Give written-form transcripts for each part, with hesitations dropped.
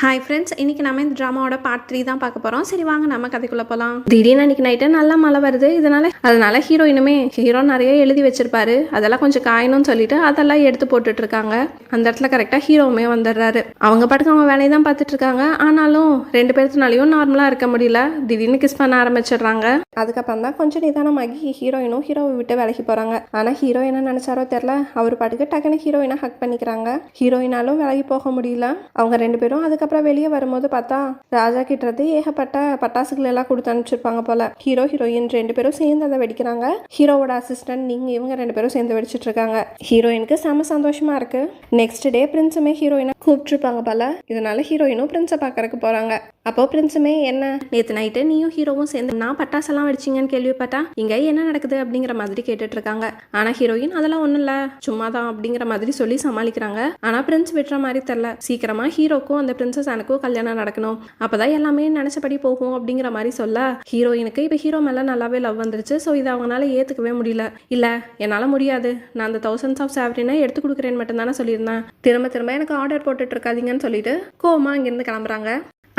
Hi friends, இன்றைக்கி நம்ம இந்த ட்ராமாவோட பார்ட் 3 தான் பார்க்க போகிறோம். சரி வாங்க நம்ம கதைக்குள்ளே போகலாம். திடீர்னு அன்றைக்கி நைட்டு நல்லா மழை வருது. அதனால் ஹீரோயினுமே நிறைய எழுதி வச்சிருப்பாரு, அதெல்லாம் கொஞ்சம் காயணும்னு சொல்லிட்டு அதெல்லாம் எடுத்து போட்டுட்டு இருக்காங்க. அந்த இடத்துல கரெக்டாக ஹீரோவுமே வந்துடுறாரு. அவங்க பாட்டுக்கு அவங்க வேலையை தான் பார்த்துட்டு இருக்காங்க. ஆனாலும் ரெண்டு பேர்த்துனாலையும் நார்மலாக இருக்க முடியல. திடீர்னு கிஸ் பண்ண ஆரம்பிச்சிடுறாங்க. அதுக்கப்புறம் தான் கொஞ்சம் நிதானமாகி ஹீரோயினும் ஹீரோவை விட்டு விலகி போகிறாங்க. ஆனால் ஹீரோ என்ன நினச்சாரோ தெரில, அவர் பாட்டுக்கு டக்குன்னு ஹீரோயினை ஹக் பண்ணிக்கிறாங்க. ஹீரோயினாலும் விலகி போக முடியல. அவங்க ரெண்டு பேரும் அதுக்கப்புறம் வெளியே வரும்போது பார்த்தா ராஜா கிட்டது ஏகப்பட்ட பட்டாசுகள் எல்லாம் கொடுத்து அனுப்பிச்சிருப்பாங்க போல. ஹீரோ ஹீரோயின் ரெண்டு பேரும் சேர்ந்து அதை வெடிக்கிறாங்க. ஹீரோவோட அசிஸ்டன்ட் இவங்க ரெண்டு பேரும் சேர்ந்து வெடிச்சிட்டு இருக்காங்க. ஹீரோயினுக்கு செம சந்தோஷமா இருக்கு. நெக்ஸ்ட் டே பிரின்ஸுமே ஹீரோயினை கூப்பிட்டுருப்பாங்க போல. இதனால ஹீரோயினும் பிரின்ஸை பார்க்கறதுக்கு போறாங்க. அப்போ பிரின்ஸுமே என்ன நேற்று நைட்டு நீயும் ஹீரோவும் சேர்ந்து நான் பட்டாசெல்லாம் வெடிச்சிங்கன்னு கேள்விப்பட்டா, இங்க என்ன நடக்குது அப்படிங்கிற மாதிரி கேட்டுட்டு இருக்காங்க. ஆனா ஹீரோயின் அதெல்லாம் ஒன்றும் இல்லை, சும்மாதான் அப்படிங்கிற மாதிரி சொல்லி சமாளிக்கிறாங்க. ஆனா பிரின்ஸ் விட்டுற மாதிரி தெரியல. சீக்கிரமா ஹீரோக்கும் அந்த பிரின்சஸ் எனக்கும் கல்யாணம் நடக்கணும், அப்பதான் எல்லாமே நினைச்சபடி போகும் அப்படிங்கிற மாதிரி சொல்ல, ஹீரோயினுக்கு இப்போ ஹீரோ மேல நல்லாவே லவ் வந்துருச்சு. ஸோ இதை அவங்களால ஏத்துக்கவே முடியல. இல்ல என்னால முடியாது, நான் அந்த தௌசண்ட்ஸ் ஆஃப் சாவரினை எடுத்து கொடுக்குறேன்னு மட்டும் தானே சொல்லியிருந்தேன். திரும்ப திரும்ப எனக்கு ஆர்டர் போட்டுட்டு இருக்காதீங்கன்னு சொல்லிட்டு கோவமா இங்கிருந்து கிளம்புறாங்க.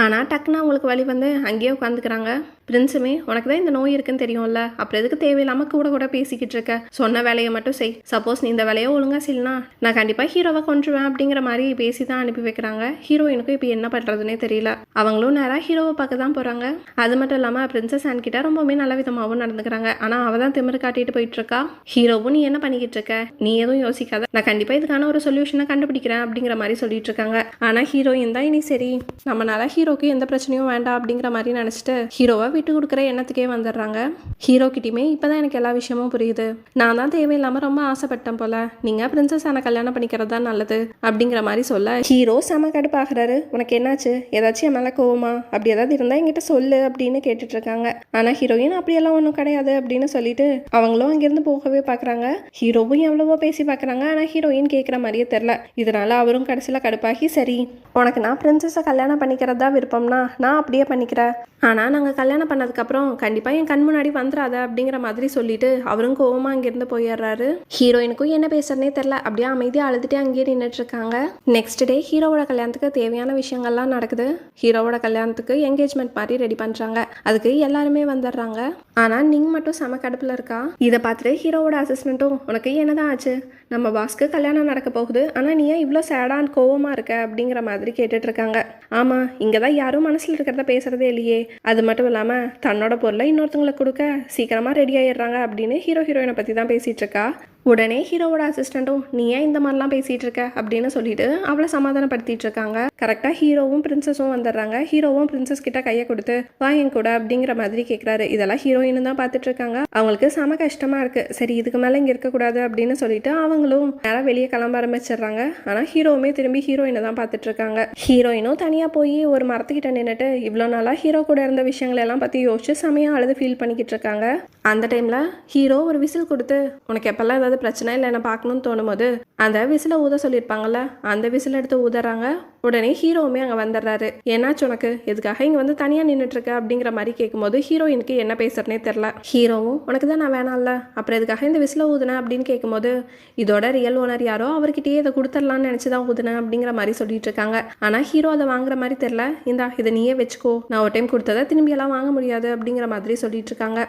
ஆனால் டக்குன்னு அவங்களுக்கு வழி வந்து அங்கேயே உட்காந்துக்கிறாங்க. பிரின்ஸுமே உனக்கு தான் இந்த நோய் இருக்குன்னு தெரியும்ல, அப்புறம் எதுக்கு தேவையில்லாமல் கூட பேசிக்கிட்டு இருக்க, சொன்ன வேலையை மட்டும் செய். சப்போஸ் நீ இந்த வேலையை ஒழுங்காக செய்யலாம், நான் கண்டிப்பாக ஹீரோவை கொன்றுவேன் அப்படிங்கிற மாதிரி பேசி தான் அனுப்பி வைக்கிறாங்க. ஹீரோயினுக்கும் இப்போ என்ன பண்ணுறதுனே தெரியல. அவங்களும் நேராக ஹீரோவை பார்க்க தான் போகிறாங்க. அது மட்டும் இல்லாமல் பிரின்சஸ் ஆன் கிட்ட ரொம்பவுமே நல்ல விதமாகவும் நடந்துக்கிறாங்க. ஆனால் அவள் தான் திமிரு காட்டிட்டு போயிட்டு இருக்கா. ஹீரோவும் நீ என்ன பண்ணிக்கிட்டு இருக்க, நீ எதுவும் யோசிக்காத, நான் கண்டிப்பாக இதுக்கான ஒரு சொல்யூஷனை கண்டுபிடிக்கிறேன் அப்படிங்கிற மாதிரி சொல்லிட்டு இருக்காங்க. ஆனால் ஹீரோயின் தான் இனி சரி நம்மளால ஹீரோக்கு எந்த பிரச்சனையும் வேண்டாம் அப்படிங்கிற மாதிரி நினச்சிட்டு ஹீரோவை விட்டு கொடுக்குற எண்ணத்துக்கே வந்துடுறாங்க. ஹீரோ கிட்டயுமே இப்போதான் எனக்கு எல்லா விஷயமும் புரியுது, நான் தான் தேவையில்லாமல் ரொம்ப ஆசைப்பட்டேன் போல, நீங்கள் பிரின்சஸ் ஆன கல்யாணம் பண்ணிக்கிறது தான் நல்லது அப்படிங்கிற மாதிரி சொல்ல ஹீரோ செம கடுப்பாகிறாரு. உனக்கு என்னாச்சு, ஏதாச்சும் என் மேலே கோவமா, அப்படி ஏதாவது இருந்தால் என்கிட்ட சொல்லு அப்படின்னு கேட்டுட்டு இருக்காங்க. ஆனால் ஹீரோயின் அப்படியெல்லாம் ஒன்றும் கிடையாது அப்படின்னு சொல்லிட்டு அவங்களும் அங்கேருந்து போகவே பார்க்குறாங்க. ஹீரோவும் எவ்வளவோ பேசி பார்க்குறாங்க. ஆனால் ஹீரோயின் கேட்குற மாதிரியே தெரில. இதனால அவரும் கடைசியில் கடுப்பாகி, சரி உனக்கு நான் பிரின்சஸை கல்யாணம் பண்ணிக்கிறதா விருப்பம்னா நான் அப்படியே பண்ணிக்கிறேன், ஆனால் நாங்கள் கல்யாணம் பண்ணதுக்கப்புறம் கண்டிப்பாக என் கண் முன்னாடி வந்துடாத அப்படிங்கிற மாதிரி சொல்லிட்டு அவரும் கோவமாக அங்கேருந்து போயிடுறாரு. ஹீரோயினுக்கும் என்ன பேசுறதுனே தெரில, அப்படியே அமைதியாக அழுதுகிட்டே அங்கேயே நின்றுட்டு இருக்காங்க. நெக்ஸ்ட் டே ஹீரோவோட கல்யாணத்துக்கு தேவையான விஷயங்கள்லாம் நடக்குது. ஹீரோவோட கல்யாணத்துக்கு என்கேஜ்மெண்ட் மாதிரி ரெடி பண்ணுறாங்க. அதுக்கு எல்லாருமே வந்துடுறாங்க. ஆனால் நீங்கள் மட்டும் செம கடுப்பில் இருக்கா. இதை பார்த்துட்டு ஹீரோவோட அசிஸ்டண்ட்டும் உனக்கு என்னதான் ஆச்சு, நம்ம பாஸ்க்கு கல்யாணம் நடக்க போகுது, ஆனால் நீ ஏன் இவ்வளோ சேடாக கோவமாக இருக்க அப்படிங்கிற மாதிரி கேட்டுட்டு இருக்காங்க. ஆமாம், இங்கே தான் யாரும் மனசில் இருக்கிறத பேசுகிறதே இல்லையே, அது மட்டும் இல்லாமல் தன்னோட பொருளை இன்னொருத்தவங்களுக்கு கொடுக்க சீக்கிரமாக ரெடி ஆகிடுறாங்க அப்படின்னு ஹீரோயினை பற்றி தான் பேசிகிட்டு இருக்கா. உடனே ஹீரோவோட அசிஸ்டண்ட்டும் நீ ஏன் இந்த மாதிரிலாம் பேசிகிட்டு இருக்க அப்படின்னு சொல்லிட்டு அவளை சமாதானப்படுத்திட்டு இருக்காங்க. கரெக்டாக ஹீரோவும் பிரின்சஸும் வந்துடுறாங்க. ஹீரோவும் பிரின்சஸ் கிட்ட கையை கொடுத்து வா என் கூட அப்படிங்கிற மாதிரி கேட்குறாரு. இதெல்லாம் ஹீரோயினும் தான் பார்த்துட்டு இருக்காங்க. அவங்களுக்கு செம கஷ்டமாக இருக்குது. சரி இதுக்கு மேலே இங்கே இருக்கக்கூடாது அப்படின்னு சொல்லிட்டு அவங்களும் நேராக வெளியே கிளம்ப ஆரம்பிச்சிடுறாங்க. ஆனால் ஹீரோவுமே திரும்பி ஹீரோயினை தான் பார்த்துட்டு இருக்காங்க. ஹீரோயினும் தனியாக போய் ஒரு மரத்துக்கிட்ட நின்றுட்டு இவ்வளோ நாளாக ஹீரோ கூட இருந்த விஷயங்கள் எல்லாம் பற்றி யோசிச்சு செமையாக அழுது ஃபீல் பண்ணிக்கிட்டு இருக்காங்க. அந்த டைமில் ஹீரோ ஒரு விசில் கொடுத்து உனக்கு எப்பெல்லாம் ஏதாவது பிரச்சனை இல்லை என்ன பார்க்கணும்னு தோணும் போது அந்த விசிலை ஊத சொல்லியிருப்பாங்கல்ல, அந்த விசில் எடுத்து ஊதுறாங்க. உடனே ஹீரோவுமே அங்கே வந்துடுறாரு. என்னாச்சு உனக்கு, எதுக்காக இங்கே வந்து தனியாக நின்றுட்டு இருக்க அப்படிங்கிற மாதிரி கேட்கும்போது ஹீரோயினுக்கு என்ன பேசுறனே தெரில. ஹீரோவும் உனக்கு தான் நான் வேணாம்ல, அப்புறம் எதுக்காக இந்த விசிலை ஊதுனேன் அப்படின்னு கேட்கும்போது இதோட ரியல் ஓனர் யாரோ அவர்கிட்டயே இதை கொடுத்துடலான்னு நினச்சிதான் ஊதுனேன் அப்படிங்கிற மாதிரி சொல்லிட்டு இருக்காங்க. ஆனால் ஹீரோ அதை வாங்குற மாதிரி தெரில. இந்தா இதை நீயே வச்சுக்கோ, நான் ஒரு டைம் கொடுத்ததை திரும்பி எல்லாம் வாங்க முடியாது அப்படிங்கிற மாதிரி சொல்லிட்டு இருக்காங்க.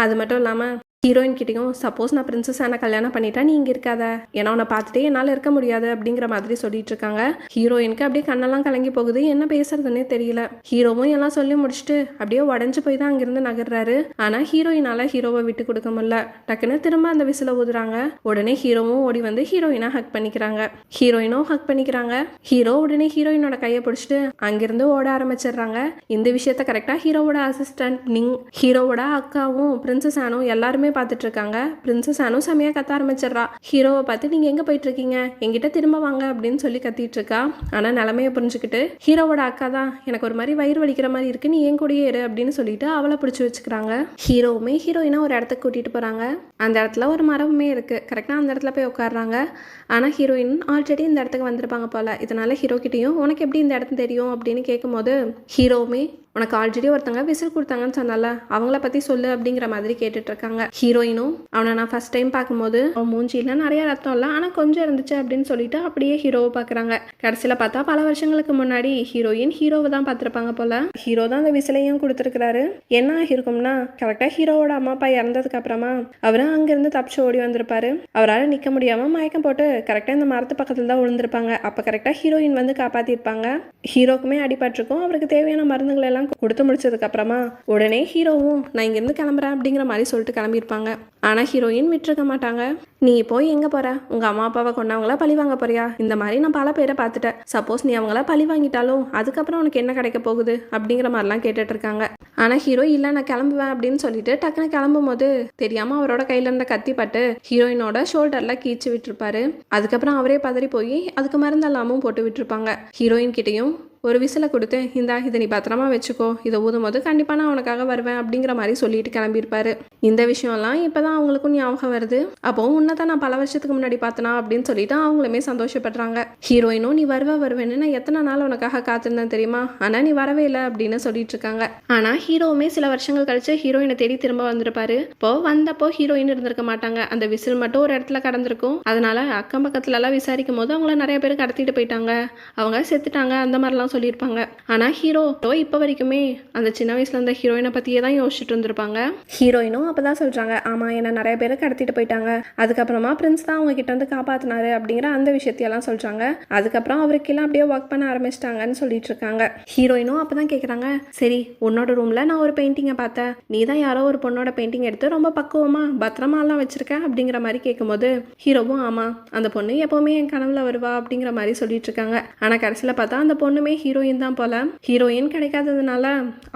அது மட்டும் இல்லாமல் ஹீரோயின் கிட்டையும் சப்போஸ் நான் பிரின்சஸ் ஆன கல்யாணம் பண்ணிட்டா நீ இங்கே இருக்காத, ஏன்னா உன்னை பார்த்துட்டே என்னால் இருக்க முடியாது அப்படிங்கிற மாதிரி சொல்லிட்டு இருக்காங்க. ஹீரோயினுக்கு அப்படியே கண்ணெல்லாம் கலங்கி போகுது, என்ன பேசுறதுன்னே தெரியல. ஹீரோவும் எல்லாம் சொல்லி முடிச்சுட்டு அப்படியே உடஞ்சு போய் தான் அங்கிருந்து நகர்றாரு. ஆனால் ஹீரோயினால ஹீரோவை விட்டு கொடுக்க முடியல. டக்குன்னு திரும்ப அந்த விசில ஊதுறாங்க. உடனே ஹீரோவும் ஓடி வந்து ஹீரோயினா ஹக் பண்ணிக்கிறாங்க. ஹீரோயினும் ஹக் பண்ணிக்கிறாங்க. ஹீரோ உடனே ஹீரோயினோட கையை பிடிச்சிட்டு அங்கிருந்து ஓட ஆரம்பிச்சிடுறாங்க. இந்த விஷயத்த கரெக்டாக ஹீரோவோட அசிஸ்டன்ட் ஹீரோவோட அக்காவும் பிரின்சஸ் ஆனும் எல்லாருமே பார்த்துட்டு இருக்காங்க. பிரின்சஸ் ஆனும் செமையா கத்த ஆரம்பிச்சிடறா. ஹீரோவை பார்த்து நீங்க எங்க போயிட்டு இருக்கீங்க, என்கிட்ட திரும்ப வாங்க அப்படின்னு சொல்லி கத்திட்டு இருக்கா. ஆனா நிலைமையை புரிஞ்சுக்கிட்டு ஹீரோவோட அக்கா தான் எனக்கு ஒரு மாதிரி வயிறு வலிக்கிற மாதிரி இருக்கு, நீ என் கூடயே இரு அப்படின்னு சொல்லிட்டு அவளை பிடிச்சி வச்சுக்கிறாங்க. ஹீரோவுமே ஹீரோயினா ஒரு இடத்துக்கு கூட்டிட்டு போறாங்க. அந்த இடத்துல ஒரு மரமே இருக்கு. கரெக்டா அந்த இடத்துல போய் உட்காடுறாங்க. ஆனா ஹீரோயின் ஆல்ரெடி இந்த இடத்துக்கு வந்திருப்பாங்க போல. இதனால ஹீரோ கிட்டையும் உனக்கு எப்படி இந்த இடத்து தெரியும் அப்படின்னு கேட்கும்போது ஹீரோவுமே உனக்கு ஆல்ரெடி ஒருத்தங்க விசில் கொடுத்தாங்கன்னு சொன்னால அவங்கள பற்றி சொல்லு அப்படிங்கிற மாதிரி கேட்டுட்டு இருக்காங்க. ஹீரோயினும் அவனை நான் ஃபர்ஸ்ட் டைம் பார்க்கும்போது அவன் மூஞ்சியில் நிறைய ரத்தம் இல்லை ஆனால் கொஞ்சம் இருந்துச்சு அப்படின்னு சொல்லிட்டு அப்படியே ஹீரோவை பார்க்குறாங்க. கடைசியில் பார்த்தா பல வருஷங்களுக்கு முன்னாடி ஹீரோயின் ஹீரோவை தான் பார்த்துருப்பாங்க போல. ஹீரோ தான் அந்த விசிலையும் கொடுத்துருக்கிறாரு. என்ன ஆகிருக்கும்னா கரெக்டாக ஹீரோவோட அம்மா அப்பா இறந்ததுக்கு அப்புறமா அவரு அங்கிருந்து தப்பிச்சு ஓடி வந்திருப்பாரு. அவரால் நிற்க முடியாம மயக்கம் போட்டு கரெக்டாக இந்த மரத்து பக்கத்தில் தான் விழுந்திருப்பாங்க. அப்போ கரெக்டாக ஹீரோயின் வந்து காப்பாற்றிருப்பாங்க. ஹீரோக்குமே அடிபட்டிருக்கும். அவருக்கு தேவையான மருந்துகள் எல்லாம் கொடுத்து முடிச்சதுக்கு அப்புறமா உடனே ஹீரோவும் நான் இங்கேருந்து கிளம்புறேன் அப்படிங்கிற மாதிரி சொல்லிட்டு கிளம்பியிருப்பாங்க. ஆனால் ஹீரோயின் விட்டுருக்க மாட்டாங்க. நீ போய் எங்கே போற? உங்கள் அம்மா அப்பாவை கொண்டவங்கள பழி வாங்க போறியா? இந்த மாதிரி நான் பல பேரை பார்த்துட்டேன். சப்போஸ் நீ அவங்கள பழி வாங்கிட்டாலும் அதுக்கப்புறம் உனக்கு என்ன கிடைக்க போகுது அப்படிங்கிற மாதிரிலாம் கேட்டுட்டு இருக்காங்க. ஆனால் ஹீரோ இல்லை நான் கிளம்புவேன் அப்படின்னு சொல்லிட்டு டக்குன்னு கிளம்பும் போது தெரியாமல் அவரோட கையில் இருந்த கத்தி பட்டு ஹீரோயினோட ஷோல்டரில் கீச்சு விட்டுருப்பாரு. அதுக்கப்புறம் அவரே பதறி போய் அதுக்கு மருந்தெல்லாமும் போட்டு விட்டுருப்பாங்க. ஹீரோயின் கிட்டேயும் ஒரு விசிலை கொடுத்து இதை நீ பத்திரமா வச்சுக்கோ, இதை ஊதும் போது கண்டிப்பாக நான் உனக்காக வருவேன் அப்படிங்கிற மாதிரி சொல்லிட்டு கிளம்பியிருப்பாரு. இந்த விஷயம்லாம் இப்போதான் அவங்களுக்கும் ஞாபகம் வருது. அப்போ உன்னதான் நான் பல வருஷத்துக்கு முன்னாடி பார்த்தனா அப்படின்னு சொல்லிட்டு அவங்களுமே சந்தோஷப்படுறாங்க. ஹீரோயினும் நீ வருவேன்னு நான் எத்தனை நாள் உனக்காக காத்திருந்தேன் தெரியுமா, ஆனால் நீ வரவே இல்லை அப்படின்னு சொல்லிட்டு இருக்காங்க. ஆனால் ஹீரோவுமே சில வருஷங்கள் கழிச்சு ஹீரோயினை தேடி திரும்ப வந்திருப்பாரு. இப்போ வந்தப்போ ஹீரோயின் இருந்திருக்க மாட்டாங்க. அந்த விசில் மட்டும் ஒரு இடத்துல கடந்திருக்கும். அதனால அக்கம் பக்கத்துல எல்லாம் விசாரிக்கும் போது அவங்கள நிறைய பேர் கடத்திட்டு போயிட்டாங்க, அவங்க செத்துட்டாங்க அந்த மாதிரிலாம் சொல்லியிருப்பாங்க. ஆனா ஹீரோ இப்போ வரைக்குமே அந்த சின்ன வயசுல இருந்த ஹீரோயினை பத்தியே தான் யோசிச்சுட்டு இருந்திருப்பாங்க. ஹீரோயினும் அப்பதான் சொல்றாங்க ஆமா என்ன நிறைய பேரை கடத்திட்டு போயிட்டாங்க, அதுக்கப்புறமா பிரின்ஸ் தான் அவங்க கிட்ட வந்து காப்பாத்தினாரு அப்படிங்கிற அந்த விஷயத்தையெல்லாம் சொல்றாங்க. அதுக்கப்புறம் அவருக்கெல்லாம் அப்படியே ஒர்க் பண்ண ஆரம்பிச்சிட்டாங்கன்னு சொல்லிட்டு இருக்காங்க. ஹீரோயினும் அப்பதான் கேக்குறாங்க சரி உன்னோட ரூம்ல நான் ஒரு பெயிண்டிங்கை பார்த்தேன், நீ தான் யாரோ ஒரு பொண்ணோட பெயிண்டிங் எடுத்து ரொம்ப பக்குவமா பத்திரமா எல்லாம் வச்சிருக்க அப்படிங்கிற மாதிரி கேட்கும்போது ஹீரோவும் ஆமா அந்த பொண்ணு எப்பவுமே என் கனவுல வருவா அப்படிங்கிற மாதிரி சொல்லிட்டு இருக்காங்க. ஆனா கடைசியில பார்த்தா அந்த பொண்ணுமே ஹீரோயின் தான் போல. ஹீரோயின் கிடைக்காததுனால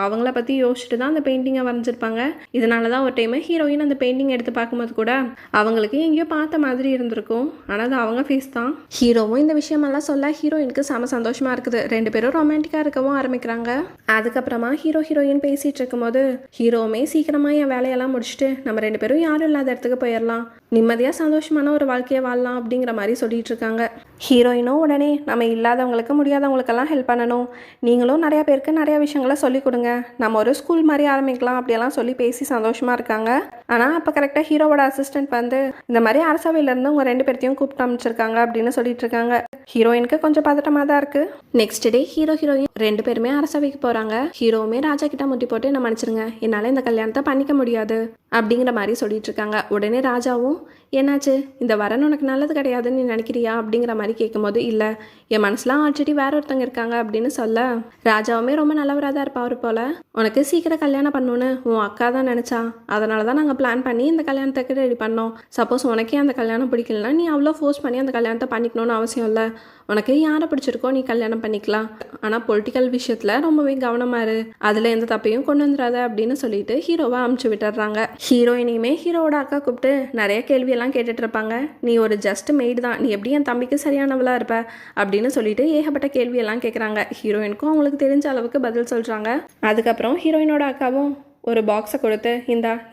அவங்கள பத்தி யோசிச்சுட்டு தான் அந்த பெயிண்டிங்கை வரைஞ்சிருப்பாங்க. இதனாலதான் ஒரு டைம் ஹீரோயின் அந்த பெயிண்டிங் எடுத்து பார்க்கும்போது கூட அவங்களுக்கு எங்கேயோ பார்த்த மாதிரி இருந்திருக்கும். ஆனா அது அவங்க ஃபேஸ் தான். ஹீரோவும் இந்த விஷயமெல்லாம் சொல்ல ஹீரோயினுக்கு செம சந்தோஷமா இருக்குது. ரெண்டு பேரும் ரொமான்டிக்கா இருக்கவும் ஆரம்பிக்கிறாங்க. அதுக்கப்புறமா ஹீரோயின் பேசிட்டு இருக்கும்போது ஹீரோவுமே சீக்கிரமா என் வேலையெல்லாம் முடிச்சுட்டு நம்ம ரெண்டு பேரும் யாரும் இல்லாத இடத்துக்கு போயிடலாம், நிம்மதியா சந்தோஷமான ஒரு வாழ்க்கையை வாழலாம் அப்படிங்கிற மாதிரி சொல்லிட்டு இருக்காங்க. ஹீரோயினும் உடனே நம்ம இல்லாதவங்களுக்கு முடியாதவங்களுக்கெல்லாம் ஹெல்ப் பண்ணணும், நீங்களும் நிறைய பேருக்கு நிறைய விஷயங்களை சொல்லிக் கொடுங்க, நம்ம ஒரு ஸ்கூல் மாதிரி ஆரம்பிக்கலாம் அப்படியெல்லாம் சொல்லி பேசி சந்தோஷமா இருக்காங்க. ஆனால் அப்போ கரெக்டாக ஹீரோவோட அசிஸ்டன்ட் வந்து இந்த மாதிரி அரசவையிலேருந்து உங்கள் ரெண்டு பேர்த்தையும் கூப்பிட்டு அமைச்சிருக்காங்க அப்படின்னு சொல்லிட்டு இருக்காங்க. ஹீரோயினுக்கு கொஞ்சம் பதட்டமாக தான் இருக்கு. நெக்ஸ்ட் டே ஹீரோயின் ரெண்டு பேருமே அரசவைக்கு போகிறாங்க. ஹீரோவுமே ராஜா கிட்ட முட்டி போட்டு என்ன மன்னிச்சிருங்க, என்னால் இந்த கல்யாணத்தை பண்ணிக்க முடியாது அப்படிங்கிற மாதிரி சொல்லிட்டு இருக்காங்க. உடனே ராஜாவும் என்னாச்சு இந்த வரன் உனக்கு நல்லது கிடையாதுன்னு நீ நினைக்கிறியா அப்படிங்கிற மாதிரி கேட்கும்போது இல்லை என் மனசுலாம் ஆல்ரெடி வேற ஒருத்தங்க இருக்காங்க அப்படின்னு சொல்ல ராஜாவுமே ரொம்ப நல்லவராக தான் இருப்பா. அவர் போல உனக்கு சீக்கிரம் கல்யாணம் பண்ணணுன்னு உன் அக்கா தான் நினச்சா, அதனால தான் நாங்கள் பிளான் பண்ணி இந்த கல்யாணத்துக்கு ரெடி பண்ணோம். சப்போஸ் உனக்கே அந்த கல்யாணம் பிடிக்கலன்னா நீ அவ்வளோ ஃபோர்ஸ் பண்ணி அந்த கல்யாணத்தை பண்ணிக்கணும்னு அவசியம் இல்லை, உனக்கு யாரை பிடிச்சிருக்கோ நீ கல்யாணம் பண்ணிக்கலாம், ஆனால் பொலிட்டிக்கல் விஷயத்தில் ரொம்பவே கவனமாக இரு, அதில் எந்த தப்பையும் கொண்டு வந்துடாத அப்படின்னு சொல்லிட்டு ஹீரோவை அமுச்சு விட்டுறாங்க. ஹீரோயினையுமே ஹீரோவோட அக்கா கூப்பிட்டு நிறைய கேள்வியெல்லாம் கேட்டுட்டு இருப்பாங்க. நீ ஒரு ஜஸ்ட் மெய்டு தான், நீ எப்படி என் தம்பிக்கு சரியானவளா இருப்ப அப்படின்னு சொல்லிட்டு ஏகப்பட்ட கேள்வியெல்லாம் கேட்குறாங்க. ஹீரோயினுக்கும் அவங்களுக்கு தெரிஞ்ச அளவுக்கு பதில் சொல்கிறாங்க. அதுக்கப்புறம் ஹீரோயினோட அக்காவும் ஒரு பாக்ஸை கொடுத்து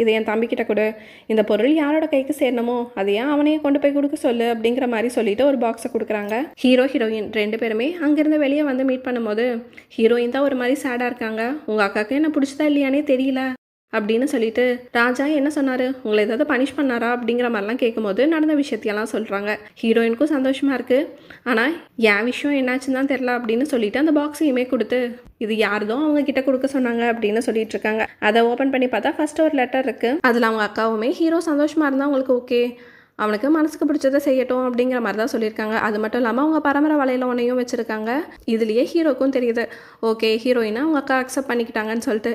இதை என் தம்பிக்கிட்ட கொடு, இந்த பொருள் யாரோட கைக்கு சேரணுமோ அதையே அவனையே கொண்டு போய் கொடுக்க சொல்லு அப்படிங்கிற மாதிரி சொல்லிட்டு ஒரு பாக்ஸை கொடுக்குறாங்க. ஹீரோயின் ரெண்டு பேருமே அங்கேருந்து வெளியே வந்து மீட் பண்ணும்போது ஹீரோயின் தான் ஒரு மாதிரி சேடாக இருக்காங்க. உங்கள் அக்காவுக்கு என்ன பிடிச்சதா இல்லையானே தெரியல அப்படின்னு சொல்லிட்டு ராஜா என்ன சொன்னாரு, உங்களை ஏதாவது பனிஷ் பண்ணாரா அப்படிங்கிற மாதிரிலாம் கேட்கும்போது நடந்த விஷயத்தையெல்லாம் சொல்றாங்க. ஹீரோயினுக்கும் சந்தோஷமா இருக்கு. ஆனா என் விஷயம் என்னாச்சுன்னு தான் தெரியல அப்படின்னு சொல்லிட்டு அந்த பாக்ஸையுமே கொடுத்து இது யாருதோ அவங்க கிட்ட கொடுக்க சொன்னாங்க அப்படின்னு சொல்லிட்டு இருக்காங்க. அதை ஓபன் பண்ணி பார்த்தா ஃபர்ஸ்ட் ஒரு லெட்டர் இருக்கு. அதுல அவங்க அக்காவுமே ஹீரோ சந்தோஷமா இருந்தா அவங்களுக்கு ஓகே, அவனுக்கு மனசுக்கு பிடிச்சதை செய்யட்டும் அப்படிங்கிற மாதிரி தான் சொல்லியிருக்காங்க. அது மட்டும் இல்லாமல் அவங்க பரம்பரை வலையில் ஒன்றையும் வச்சுருக்காங்க. இதுலேயே ஹீரோக்கும் தெரியுது ஓகே ஹீரோயினை அவங்க அக்கா அக்செப்ட் பண்ணிக்கிட்டாங்கன்னு சொல்லிட்டு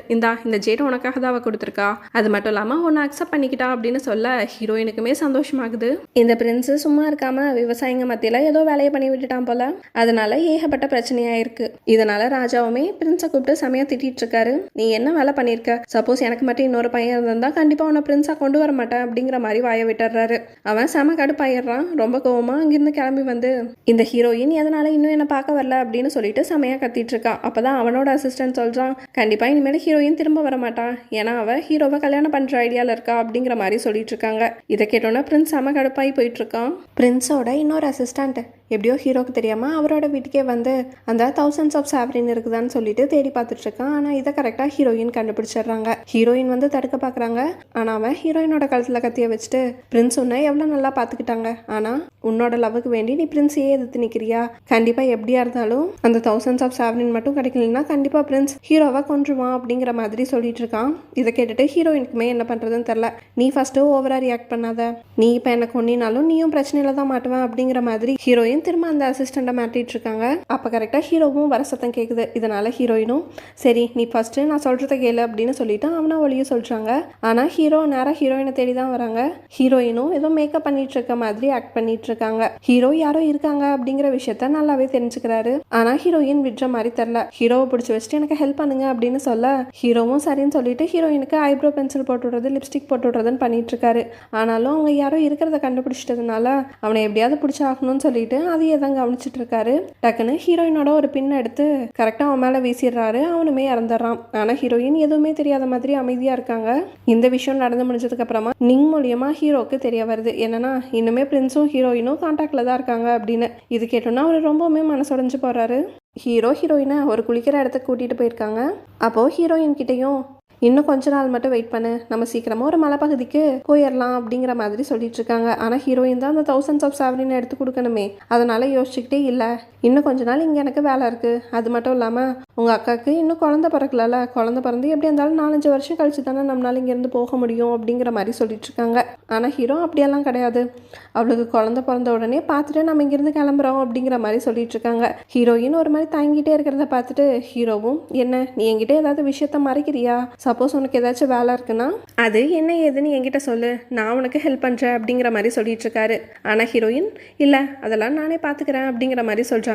இந்த ஜேட் உனக்காக தான் அவள் கொடுத்துருக்கா, அது மட்டும் இல்லாமல் ஒன்று அக்செப்ட் பண்ணிக்கிட்டா அப்படின்னு சொல்ல ஹீரோயினுக்குமே சந்தோஷமாகுது. இந்த பிரின்ஸு சும்மா இருக்காமல் விவசாயிங்க மத்தியில் ஏதோ வேலையை பண்ணி விட்டுட்டான் போல, அதனால ஏகப்பட்ட பிரச்சனையாக இருக்கு. இதனால ராஜாவுமே பிரின்ஸை கூப்பிட்டு செமையாக திட்டிட்டு இருக்காரு. நீ என்ன வேலை பண்ணியிருக்க, சப்போஸ் எனக்கு மட்டும் இன்னொரு பையன் இருந்தால் கண்டிப்பாக உன்னை பிரின்ஸாக கொண்டு வர மாட்டேன் அப்படிங்கிற மாதிரி வாய விட்டுறாரு. அவன் செம கடுப்பாயிடுறான். ரொம்ப கோவமா அங்கிருந்து கிளம்பி வந்து இந்த ஹீரோயின் எதனால இன்னும் என்ன பார்க்க வரல அப்படின்னு சொல்லிட்டு செமையா கத்திட்டு இருக்கான். அப்பதான் அவனோட அசிஸ்டன்ட் சொல்றான், கண்டிப்பா இனிமேல் ஹீரோயின் திரும்ப வர மாட்டான், ஏன்னா அவ ஹீரோவை கல்யாணம் பண்ற ஐடியால இருக்கா அப்படிங்கிற மாதிரி சொல்லிட்டு இருக்காங்க. இதை கேட்டோன்னா பிரின்ஸ் செம கடுப்பாகி போயிட்டு இருக்கான். பிரின்ஸோட இன்னொரு அசிஸ்டன்ட் எப்படியோ ஹீரோக்கு தெரியாமல் அவரோட வீட்டுக்கே வந்து அந்த தௌசண்ட்ஸ் ஆஃப் சாவரின் இருக்குதான்னு சொல்லிட்டு தேடி பார்த்துட்டு இருக்கான். ஆனால் இதை கரெக்டாக ஹீரோயின் கண்டுபிடிச்சிடுறாங்க. ஹீரோயின் வந்து தடுக்க பார்க்குறாங்க. ஆனால் அவன் ஹீரோயினோட கழுத்தில் கத்திய வச்சுட்டு பிரின்ஸ் உன்னை எவ்வளோ நல்லா பார்த்துக்கிட்டாங்க, ஆனால் உன்னோட லவ்வுக்கு வேண்டி நீ பிரின்ஸையே எதிர்த்து நிற்கிறியா? கண்டிப்பாக எப்படியா இருந்தாலும் அந்த தௌசண்ட்ஸ் ஆஃப் சாவரின் மட்டும் கிடைக்கலன்னா கண்டிப்பாக பிரின்ஸ் ஹீரோவை கொன்றுவான் அப்படிங்கிற மாதிரி சொல்லிட்டு இருக்கான். இதை கேட்டுட்டு ஹீரோயினுக்குமே என்ன பண்ணுறதுன்னு தெரில. நீ ஃபஸ்ட்டு ஓவராக ரியாக்ட் பண்ணாத, நீ இப்போ எனக்கு கொன்னினாலும் நீயும் பிரச்சனையில தான் மாட்டுவேன் அப்படிங்கிற மாதிரி ஹீரோயின் திரும்ப அந்த அசிஸ்டண்ட்டை மாட்டிட்டு இருக்காங்க. அப்போ கரெக்டாக ஹீரோவும் வர சத்தம் கேட்குது. இதனால ஹீரோயினும் சரி நீ ஃபஸ்ட்டு நான் சொல்கிறத கேளு அப்படின்னு சொல்லிட்டு அவனை ஒளிய சொல்கிறாங்க. ஆனால் ஹீரோ நேராக ஹீரோயினை தேடி தான் வராங்க. ஹீரோயினும் ஏதோ மேக்கப் பண்ணிட்டு இருக்க மாதிரி ஆக்ட் பண்ணிட்டு இருக்காங்க. ஹீரோ யாரோ இருக்காங்க அப்படிங்கிற விஷயத்த நல்லாவே தெரிஞ்சுக்கிறாரு. ஆனால் ஹீரோயின் விடுற மாதிரி தெரில. ஹீரோவை பிடிச்சி வச்சுட்டு எனக்கு ஹெல்ப் பண்ணுங்க அப்படின்னு சொல்ல ஹீரோவும் சரின்னு சொல்லிட்டு ஹீரோயினுக்கு ஐப்ரோ பென்சில் போட்டு விடுறது, லிப்ஸ்டிக் போட்டு விடுறதுன்னு பண்ணிட்டு இருக்காரு. ஆனாலும் அவங்க யாரோ இருக்கிறத கண்டுபிடிச்சிட்டதுனால அவனை எப்படியாவது பிடிச்சாகணும்னு சொல்லிட்டு அதையே தான் கவனிச்சுட்டு இருக்காரு. டக்குன்னு ஹீரோயினோட ஒரு பின் எடுத்து கரெக்டாக அவன் மேலே வீசிடுறாரு. அவனுமே இறந்துடுறான். ஆனால் ஹீரோயின் எதுவுமே தெரியாத மாதிரி அமைதியாக இருக்காங்க. இந்த விஷயம் நடந்து முடிஞ்சதுக்கு அப்புறமா நிங் மூலியமா ஹீரோக்கு தெரிய வருது என்னன்னா இன்னுமே பிரின்ஸும் ஹீரோயினும் கான்டாக்ட்ல தான் இருக்காங்க அப்படின்னு. இது கேட்டோன்னா அவர் ரொம்பவுமே மனசுடைஞ்சு போறாரு. ஹீரோ ஹீரோயினை ஒரு குளிக்கிற இடத்துக்கு கூட்டிட்டு போயிருக்காங்க. அப்போ ஹீரோயின் கிட்டையும் இன்னும் கொஞ்ச நாள் மட்டும் வெயிட் பண்ணு, நம்ம சீக்கிரமாக ஒரு மலைப்பகுதிக்கு போயிடலாம் அப்படிங்கிற மாதிரி சொல்லிட்டு இருக்காங்க. ஆனால் ஹீரோயின் தான் அந்த தௌசண்ட்ஸ் ஆஃப் சாவரின் எடுத்து கொடுக்கணுமே, அதனால யோசிச்சுக்கிட்டே இல்லை, இன்னும் கொஞ்ச நாள் இங்கே எனக்கு வேலை இருக்குது. அது மட்டும் இல்லாமல் உங்கள் அக்காவுக்கு இன்னும் குழந்தை பிறக்கல, குழந்தை பிறந்து எப்படி இருந்தாலும் 4-5 வருஷம் கழிச்சு தானே நம்மளால இங்கேருந்து போக முடியும் அப்படிங்கிற மாதிரி சொல்லிட்டு இருக்காங்க. ஆனால் ஹீரோ அப்படியெல்லாம் கிடையாது, அவளுக்கு குழந்தை பிறந்த உடனே பார்த்துட்டு நம்ம இங்கேருந்து கிளம்புறோம் அப்படிங்கிற மாதிரி சொல்லிட்டு இருக்காங்க. ஹீரோயின் ஒரு மாதிரி தாங்கிட்டே இருக்கிறத பார்த்துட்டு ஹீரோவும் என்ன நீ என்கிட்ட ஏதாவது விஷயத்த மறைக்கிறியா? சப்போஸ் உனக்கு ஏதாச்சும் வேலை இருக்குன்னா அது என்ன ஏதுன்னு என்கிட்ட சொல்லு, நான் உனக்கு ஹெல்ப் பண்ணுறேன் அப்படிங்கிற மாதிரி சொல்லிட்டு இருக்காரு. ஆனால் ஹீரோயின் இல்லை அதெல்லாம் நானே பார்த்துக்கிறேன் அப்படிங்கிற மாதிரி சொல்கிறாங்க.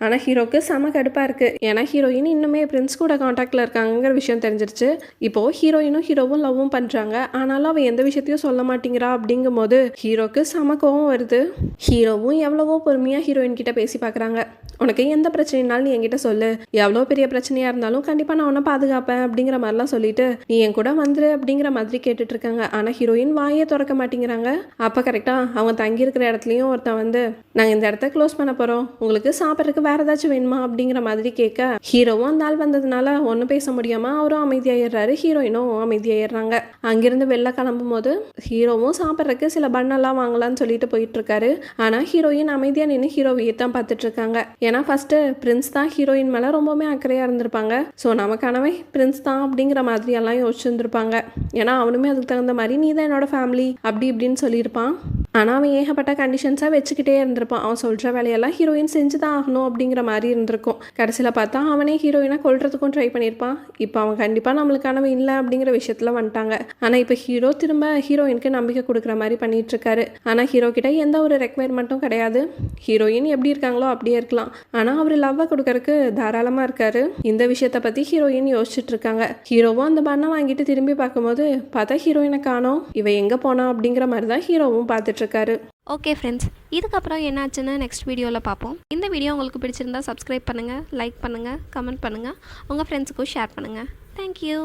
ஆனால் ஹீரோக்கு செம கடுப்பாக இருக்குது. ஏன்னா ஹீரோயின் இன்னுமே பிரின்ஸ் கூட காண்டாக்டில் இருக்காங்கிற விஷயம் தெரிஞ்சிருச்சு. இப்போது ஹீரோயினும் ஹீரோவும் லவ்வும் பண்ணுறாங்க. ஆனாலும் அவள் எந்த விஷயத்தையும் சொல்ல மாட்டேங்கிறா. அப்படிங்கும் போது ஹீரோக்கு செம கோவம் வருது. ஹீரோவும் எவ்வளவோ பொறுமையாக ஹீரோயின் கிட்ட பேசி பார்க்குறாங்க. உனக்கு எந்த பிரச்சனைனாலும் நீ என்கிட்ட சொல்லு, எவ்வளோ பெரிய பிரச்சனையாக இருந்தாலும் கண்டிப்பாக நான் உன்னை பாதுகாப்பேன் அப்படிங்கிற மாதிரிலாம் சொல்லிட்டு நீ என் கூட வந்துரு அப்படிங்கிற மாதிரி கேட்டுட்டு இருக்காங்க. ஆனால் ஹீரோயின் வாயே திறக்க மாட்டேங்கிறாங்க. அப்போ கரெக்டாக அவங்க தங்கியிருக்கிற இடத்துலையும் ஒருத்தன் வந்து நாங்கள் இந்த இடத்த க்ளோஸ் பண்ண போகிறோம், உங்களுக்கு சாப்பிட்றதுக்கு வேறு ஏதாச்சும் வேணுமா அப்படிங்கிற மாதிரி கேட்க ஹீரோவும் அந்த ஆள் வந்ததுனால ஒன்றும் பேச முடியாமல் அவரும் அமைதியாகிடுறாரு, ஹீரோயினும் அமைதியாகிடுறாங்க. அங்கிருந்து வெளில கிளம்பும் போது ஹீரோவும் சாப்பிட்றதுக்கு சில பண்ணெல்லாம் வாங்கலாம்னு சொல்லிட்டு போயிட்டு இருக்காரு. ஆனால் ஹீரோயின் அமைதியாக நின்று ஹீரோவையே தான் பார்த்துட்டு இருக்காங்க. ஏன்னா ஃபஸ்ட்டு பிரின்ஸ் தான் ஹீரோயின் மேலே ரொம்பவுமே அக்கறையாக இருந்திருப்பாங்க. ஸோ நமக்கானவே பிரின்ஸ் தான் அப்படிங்கிற மாதிரி எல்லாம் யோசிச்சுருந்துருப்பாங்க. ஏன்னா அவனுமே அதுக்கு தகுந்த மாதிரி நீ தான் என்னோட ஃபேமிலி அப்படி இப்படின்னு சொல்லியிருப்பான். ஆனால் அவன் ஏகப்பட்ட கண்டிஷன்ஸாக வச்சுக்கிட்டே இருந்திருப்பான். அவன் சொல்கிற வேலையெல்லாம் ஹீரோயின் செஞ்சு தான் ஆகணும் அப்படிங்கிற மாதிரி இருந்திருக்கும். கடைசியில் பார்த்தா அவனே ஹீரோயினை கொல்றதுக்கும் ட்ரை பண்ணியிருப்பான். இப்போ அவன் கண்டிப்பாக நம்மளுக்கானவன் இல்லை அப்படிங்கிற விஷயத்தில் வந்துட்டாங்க. ஆனால் இப்போ ஹீரோ திரும்ப ஹீரோயினுக்கு நம்பிக்கை கொடுக்குற மாதிரி பண்ணிட்டு இருக்காரு. ஆனால் ஹீரோ கிட்ட எந்த ஒரு ரெக்வயர்மெண்ட்டும் கிடையாது. ஹீரோயின் எப்படி இருக்காங்களோ அப்படியே இருக்கலாம். ஆனால் அவர் லவ்வை கொடுக்கறதுக்கு தாராளமாக இருக்காரு. இந்த விஷயத்தை பற்றி ஹீரோயின் யோசிச்சுட்டு இருக்காங்க. ஹீரோவும் அந்த பண்ணை வாங்கிட்டு திரும்பி பார்க்கும்போது பார்த்தா ஹீரோயினை காணோம். இவ எங்கே போனா அப்படிங்கிற மாதிரி தான் ஹீரோவும் பார்த்துட்டு இருக்காரு. ஓகே ஃப்ரெண்ட்ஸ், இதுக்கப்புறம் என்னாச்சுன்னு நெக்ஸ்ட் வீடியோவில் பார்ப்போம். இந்த வீடியோ உங்களுக்கு பிடிச்சிருந்தா சப்ஸ்கிரைப் பண்ணுங்கள், லைக் பண்ணுங்கள், கமெண்ட் பண்ணுங்கள், உங்கள் ஃப்ரெண்ட்ஸுக்கும் ஷேர் பண்ணுங்கள். தேங்க்யூ.